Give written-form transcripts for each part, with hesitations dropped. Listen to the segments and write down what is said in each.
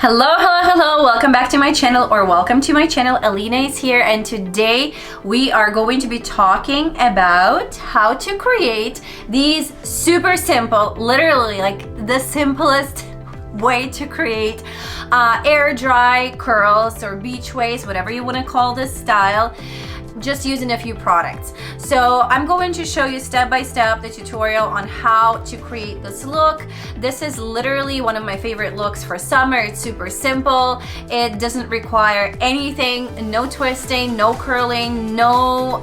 Hello, hello, hello, welcome back to my channel, or welcome to my channel. Alina is here, and today we are going to be talking about how to create these super simple, literally like the simplest way to create air dry curls or beach waves, whatever you want to call this style, just using a few products. So I'm going to show you step by step the tutorial on how to create this look. This is literally one of my favorite looks for summer. It's super simple. It doesn't require anything, no twisting, no curling, no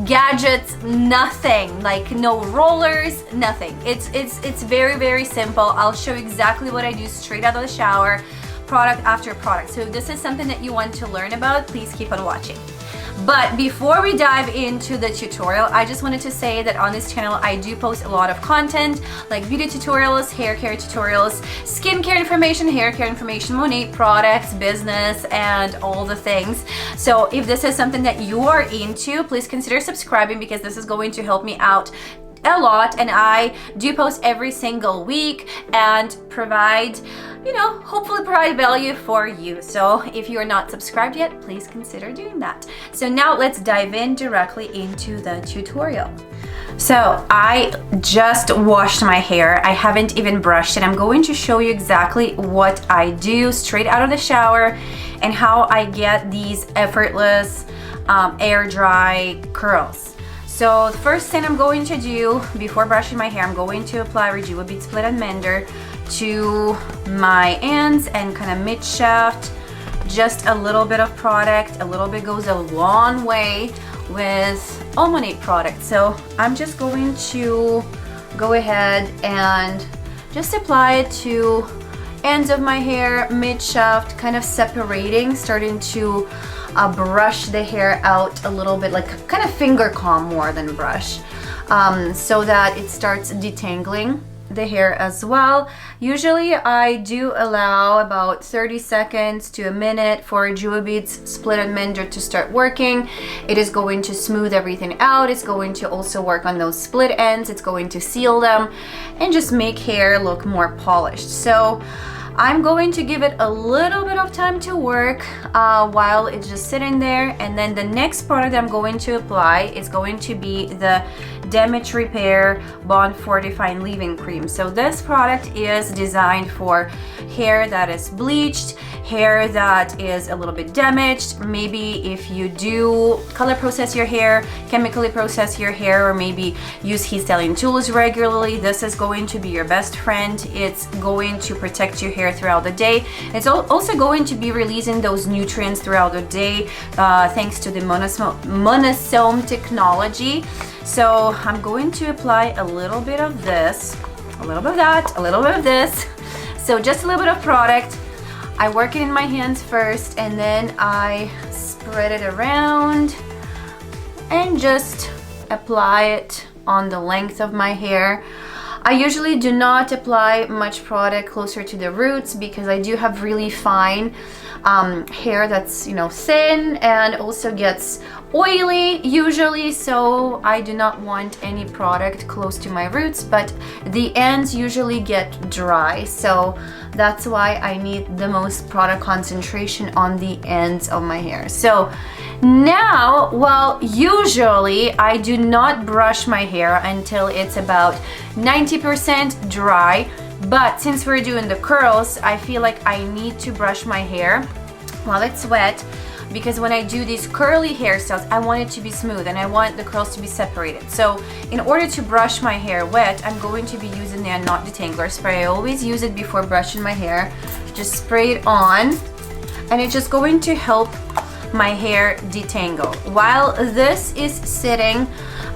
gadgets, nothing, like no rollers, nothing. It's very, very simple. I'll show you exactly what I do straight out of the shower, product after product. So if this is something that you want to learn about, please keep on watching. But before we dive into the tutorial, I just wanted to say that on this channel I do post a lot of content like beauty tutorials, hair care tutorials, skincare information, hair care information, MONAT products, business, and all the things. So if this is something that you are into, please consider subscribing, because this is going to help me out a lot, and I do post every single week and provide, hopefully provide value for you. So if you are not subscribed yet, please consider doing that. So now let's dive in directly into the tutorial. So I just washed my hair. I haven't even brushed it. I'm going to show you exactly what I do straight out of the shower and how I get these effortless air dry curls. So the first thing I'm going to do before brushing my hair, I'm going to apply Rejuveniqe Split and Mender to my ends and kind of mid shaft. Just a little bit of product. A little bit goes a long way with all MONAT products. So I'm just going to go ahead and just apply it to ends of my hair, mid shaft, kind of separating, starting to brush the hair out a little bit, like kind of finger comb more than brush, so that it starts detangling the hair as well. Usually I do allow about 30 seconds to a minute for Rejuveniqe Split and Mender to start working. It is going to smooth everything out. It's going to also work on those split ends. It's going to seal them and just make hair look more polished. So I'm going to give it a little bit of time to work while it's just sitting there, and then the next product I'm going to apply is going to be the Damage Repair Bond Fortifying Leave-In Cream. So this product is designed for hair that is bleached, hair that is a little bit damaged. Maybe if you do color process your hair, chemically process your hair, or maybe use heat styling tools regularly, this is going to be your best friend. It's going to protect your hair throughout the day. It's also going to be releasing those nutrients throughout the day thanks to the monosome technology. So I'm going to apply a little bit of this, a little bit of that, a little bit of this. So just a little bit of product. I work it in my hands first, and then I spread it around and just apply it on the length of my hair. I usually do not apply much product closer to the roots, because I do have really fine hair that's thin and also gets oily usually, so I do not want any product close to my roots, but the ends usually get dry, so that's why I need the most product concentration on the ends of my hair. So now, well, usually I do not brush my hair until it's about 90% dry, but since we're doing the curls, I feel like I need to brush my hair while it's wet, because when I do these curly hairstyles, I want it to be smooth and I want the curls to be separated. So in order to brush my hair wet, I'm going to be using the Knot Detangler spray. I always use it before brushing my hair. Just spray it on, and it's just going to help my hair detangle. While this is sitting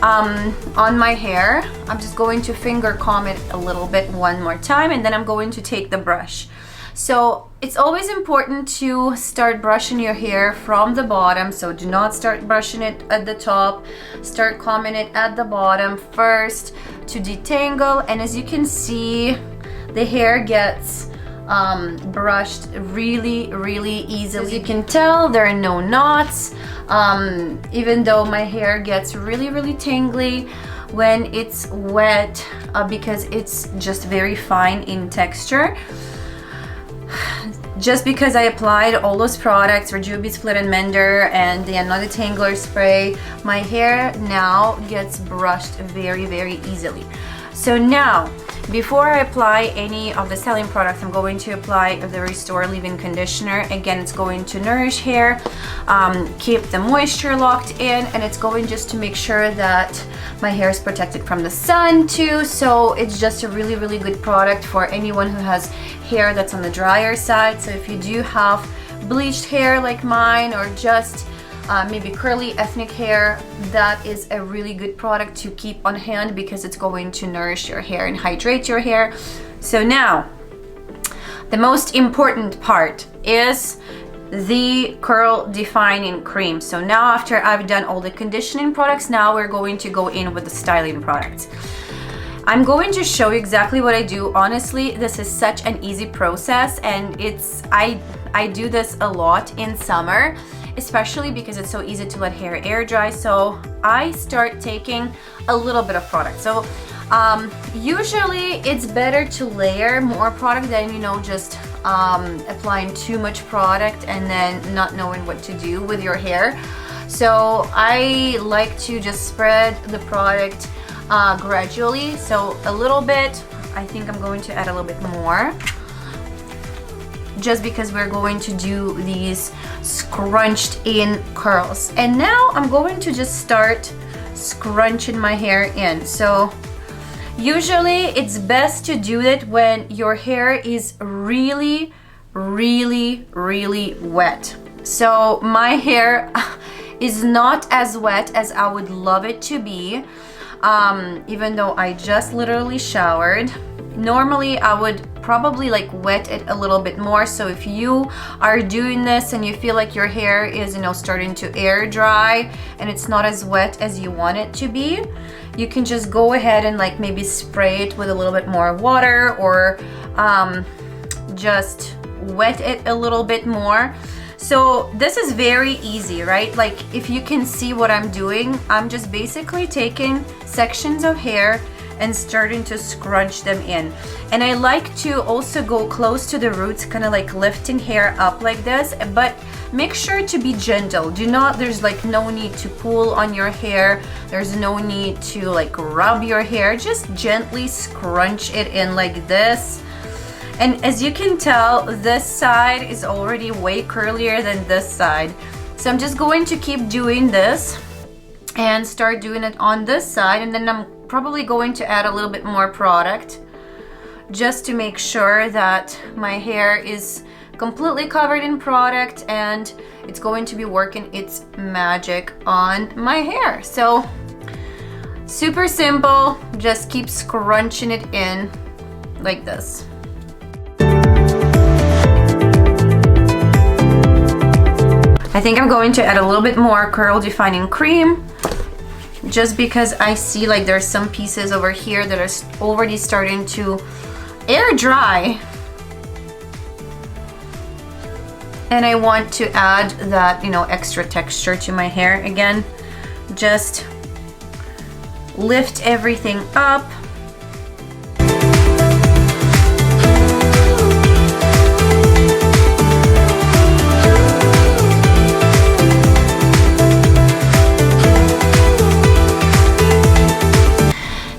on my hair, I'm just going to finger comb it a little bit one more time, and then I'm going to take the brush. So it's always important to start brushing your hair from the bottom, so do not start brushing it at the top. Start combing it at the bottom first to detangle, and as you can see, the hair gets brushed really, really easily. As you can tell, there are no knots, even though my hair gets really, really tangly when it's wet, because it's just very fine in texture. just because I applied all those products, Rejuveniqe Split and Mender and the Another Tangler spray, my hair now gets brushed very, very easily. So now, before I apply any of the styling products, I'm going to apply the Restore Leave-In Conditioner. Again, it's going to nourish hair, keep the moisture locked in, and it's going just to make sure that my hair is protected from the sun too. So it's just a really, really good product for anyone who has hair that's on the drier side. So if you do have bleached hair like mine, or just maybe curly ethnic hair, that is a really good product to keep on hand because it's going to nourish your hair and hydrate your hair. So now, the most important part is the Curl Defining Cream. So now, after I've done all the conditioning products, now we're going to go in with the styling products. I'm going to show you exactly what I do. Honestly, this is such an easy process, and I do this a lot in summer, especially because it's so easy to let hair air dry. So I start taking a little bit of product. So usually it's better to layer more product than, you know, just applying too much product and then not knowing what to do with your hair. So I like to just spread the product gradually. So a little bit, I think I'm going to add a little bit more, just because we're going to do these scrunched in curls. And now I'm going to just start scrunching my hair in. So usually it's best to do it when your hair is really, really, really wet. So my hair is not as wet as I would love it to be, even though I just literally showered. Normally I would probably like wet it a little bit more. So if you are doing this and you feel like your hair is, you know, starting to air dry and it's not as wet as you want it to be, you can just go ahead and like maybe spray it with a little bit more water, or just wet it a little bit more. So this is very easy, right? Like, if you can see what I'm doing, I'm just basically taking sections of hair and starting to scrunch them in. And I like to also go close to the roots, kind of like lifting hair up like this, but make sure to be gentle. There's like no need to pull on your hair. There's no need to like rub your hair. Just gently scrunch it in like this. And as you can tell, this side is already way curlier than this side. So I'm just going to keep doing this and start doing it on this side. And then I'm probably going to add a little bit more product just to make sure that my hair is completely covered in product and it's going to be working its magic on my hair. So super simple, just keep scrunching it in like this. I think I'm going to add a little bit more Curl Defining Cream, just because I see like there's some pieces over here that are already starting to air dry. And I want to add that, you know, extra texture to my hair again. Just lift everything up.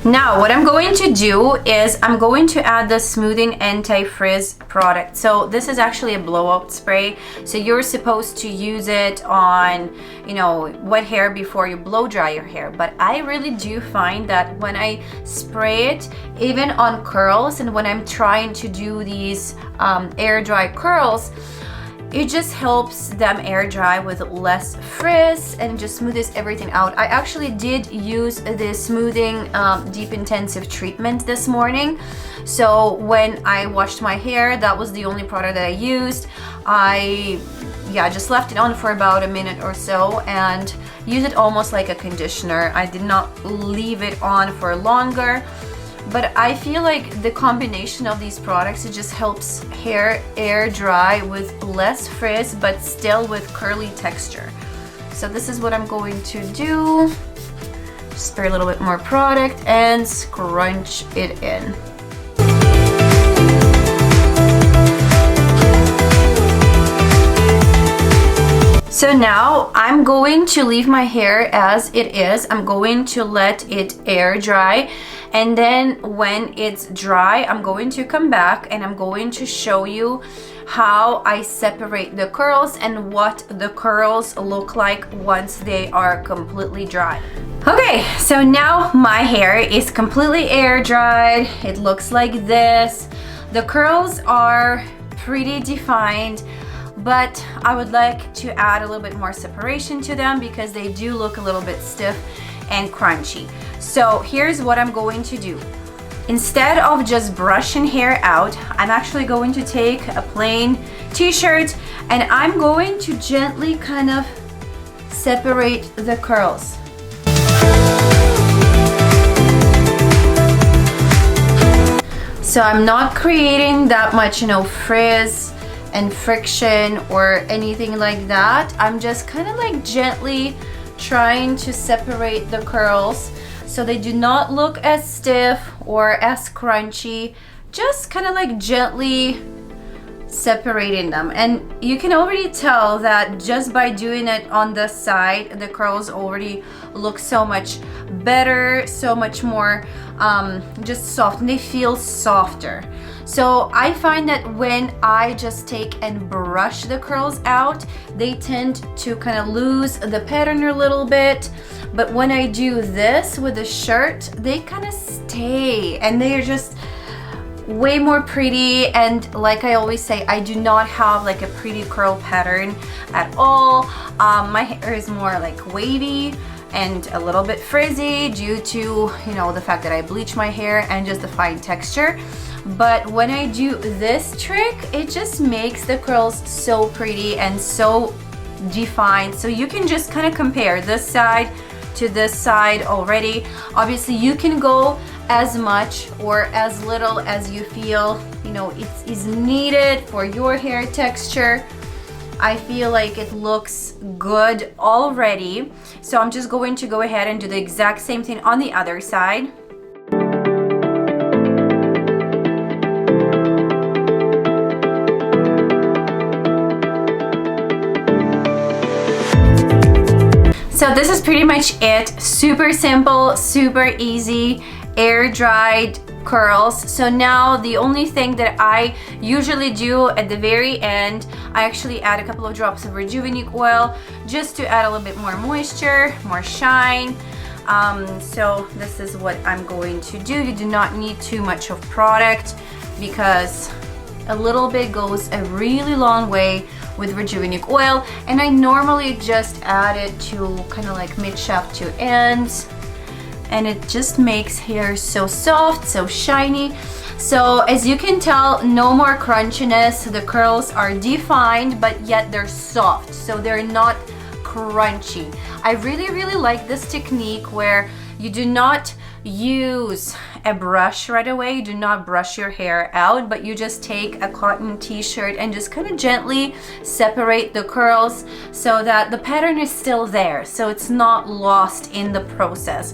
Now what I'm going to do is I'm going to add the Smoothing Anti-Frizz product. So this is actually a blowout spray. So you're supposed to use it on, you know, wet hair before you blow dry your hair. But I really do find that when I spray it, even on curls, and when I'm trying to do these air dry curls, it just helps them air dry with less frizz and just smoothes everything out. I actually did use the Smoothing Deep Intensive treatment this morning. So when I washed my hair, that was the only product that I used. I just left it on for about a minute or so and used it almost like a conditioner. I did not leave it on for longer. But I feel like the combination of these products, it just helps hair air dry with less frizz, but still with curly texture. So this is what I'm going to do. Spray a little bit more product and scrunch it in. So now I'm going to leave my hair as it is. I'm going to let it air dry, and then when it's dry, I'm going to come back and I'm going to show you how I separate the curls and what the curls look like once they are completely dry. Okay, so now my hair is completely air dried. It looks like this. The curls are pretty defined, but I would like to add a little bit more separation to them because they do look a little bit stiff and crunchy. So here's what I'm going to do. Instead of just brushing hair out, I'm actually going to take a plain t-shirt and I'm going to gently kind of separate the curls. So I'm not creating that much, frizz and friction or anything like that. I'm just kind of like gently trying to separate the curls so they do not look as stiff or as crunchy, just kind of like gently separating them. And you can already tell that just by doing it on the side, the curls already look so much better, so much more just soft, and they feel softer. So I find that when I just take and brush the curls out, they tend to kind of lose the pattern a little bit. But when I do this with the shirt, they kind of stay and they are just way more pretty. And like I always say, I do not have like a pretty curl pattern at all. My hair is more like wavy and a little bit frizzy due to the fact that I bleach my hair and just the fine texture. But when I do this trick, it just makes the curls so pretty and so defined. So you can just kind of compare this side to this side already. Obviously you can go as much or as little as you feel it is needed for your hair texture. I feel like it looks good already, so I'm just going to go ahead and do the exact same thing on the other side. So this is pretty much it. Super simple, super easy, air dried curls. So now the only thing that I usually do at the very end, I actually add a couple of drops of Rejuveniqe oil just to add a little bit more moisture, more shine. So this is what I'm going to do. You do not need too much of product because a little bit goes a really long way with Rejuveniqe oil, and I normally just add it to kind of like mid shaft to ends, and it just makes hair so soft, so shiny. So as you can tell, no more crunchiness. The curls are defined, but yet they're soft, so they're not crunchy. I really like this technique where you do not use a brush right away. You do not brush your hair out, but you just take a cotton t-shirt and just kind of gently separate the curls so that the pattern is still there, so it's not lost in the process.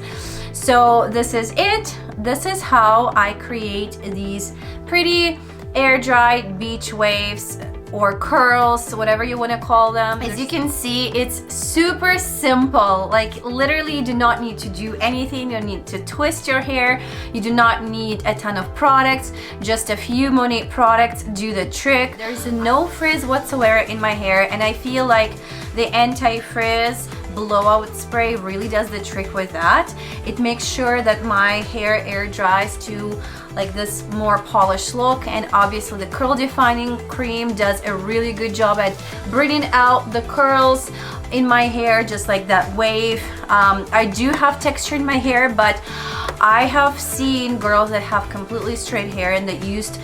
So this is it. This is how I create these pretty air-dried beach waves or curls, whatever you want to call them. As you can see, it's super simple. Like literally you do not need to do anything. You don't need to twist your hair. You do not need a ton of products. Just a few MONAT products do the trick. There's no frizz whatsoever in my hair, and I feel like the anti-frizz blowout spray really does the trick with that. It makes sure that my hair air dries to like this more polished look, and obviously the curl defining cream does a really good job at bringing out the curls in my hair, just like that wave. I do have texture in my hair, but I have seen girls that have completely straight hair and that used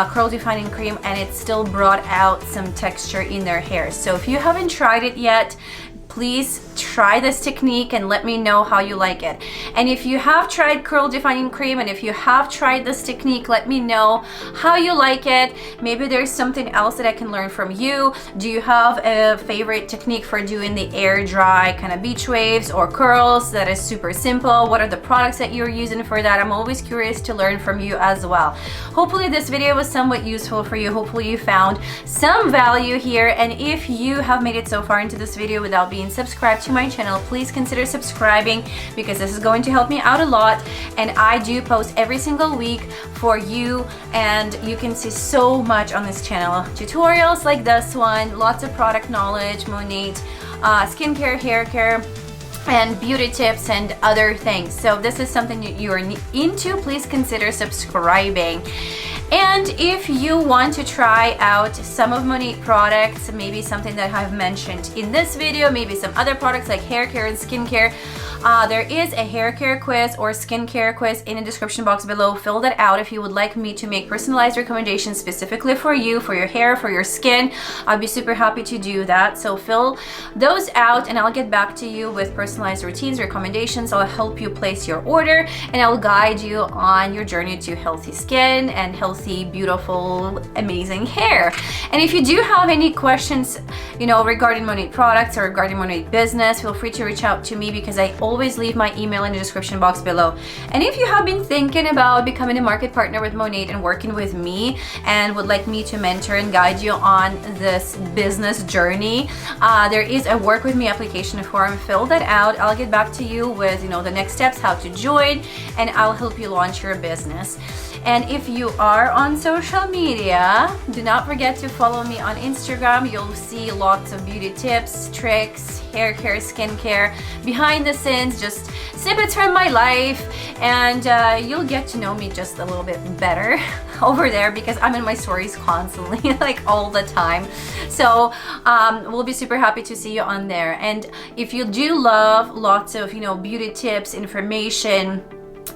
curl defining cream and it still brought out some texture in their hair. So if you haven't tried it yet, please try this technique and let me know how you like it. And if you have tried Curl Defining Cream and if you have tried this technique, let me know how you like it. Maybe there's something else that I can learn from you. Do you have a favorite technique for doing the air dry kind of beach waves or curls that is super simple? What are the products that you're using for that? I'm always curious to learn from you as well. Hopefully this video was somewhat useful for you. Hopefully you found some value here, and if you have made it so far into this video without being subscribed to my channel, please consider subscribing, because this is going to help me out a lot. And I do post every single week for you, and you can see so much on this channel. Tutorials like this one, lots of product knowledge, MONAT, skincare, hair care, and beauty tips and other things. So this is something you're into, please consider subscribing. And if you want to try out some of MONAT products, maybe something that I've mentioned in this video, maybe some other products like hair care and skincare, there is a hair care quiz or skincare quiz in the description box below. Fill that out if you would like me to make personalized recommendations specifically for you, for your hair, for your skin. I'll be super happy to do that. So fill those out and I'll get back to you with personalized routines, recommendations. I'll help you place your order and I'll guide you on your journey to healthy skin and healthy, beautiful, amazing hair. And if you do have any questions, regarding MONAT products or regarding MONAT business, feel free to reach out to me, because I always leave my email in the description box below. And if you have been thinking about becoming a market partner with MONAT and working with me and would like me to mentor and guide you on this business journey, there is a work with me application form. Fill that out. I'll get back to you with the next steps, how to join, and I'll help you launch your business. And if you are on social media, do not forget to follow me on Instagram. You'll see lots of beauty tips, tricks, hair care, skincare, behind the scenes, just snippets from my life, and you'll get to know me just a little bit better over there, because I'm in my stories constantly, like all the time. So we'll be super happy to see you on there. And if you do love lots of beauty tips, information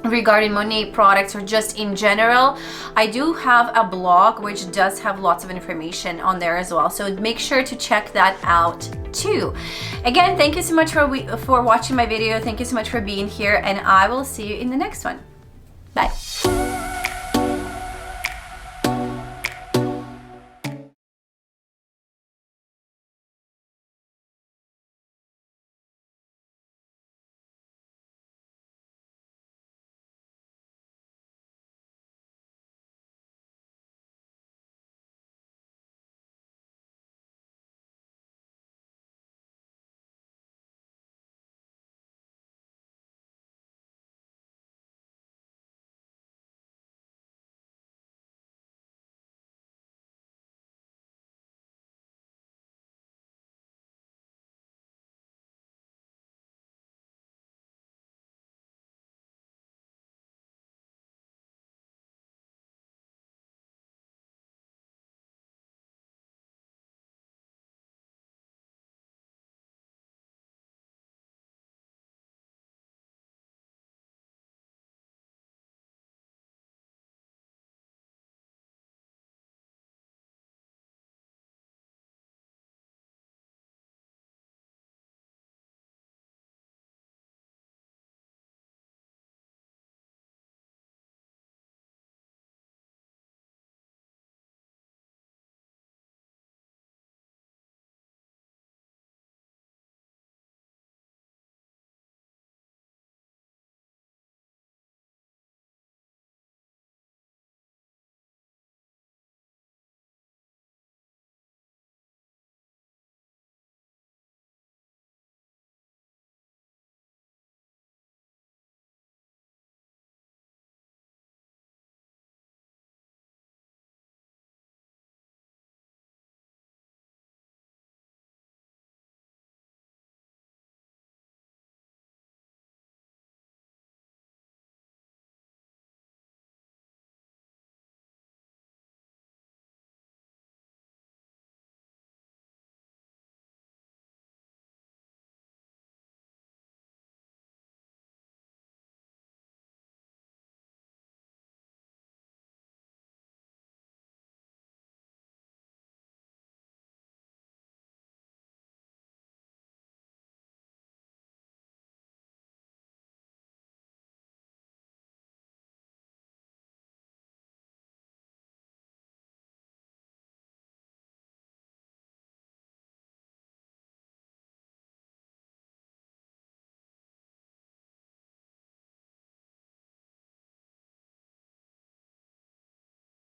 regarding MONAT products, or just in general, I do have a blog which does have lots of information on there as well, so make sure to check that out too. Again, thank you so much for watching my video. Thank you so much for being here, and I will see you in the next one. Bye.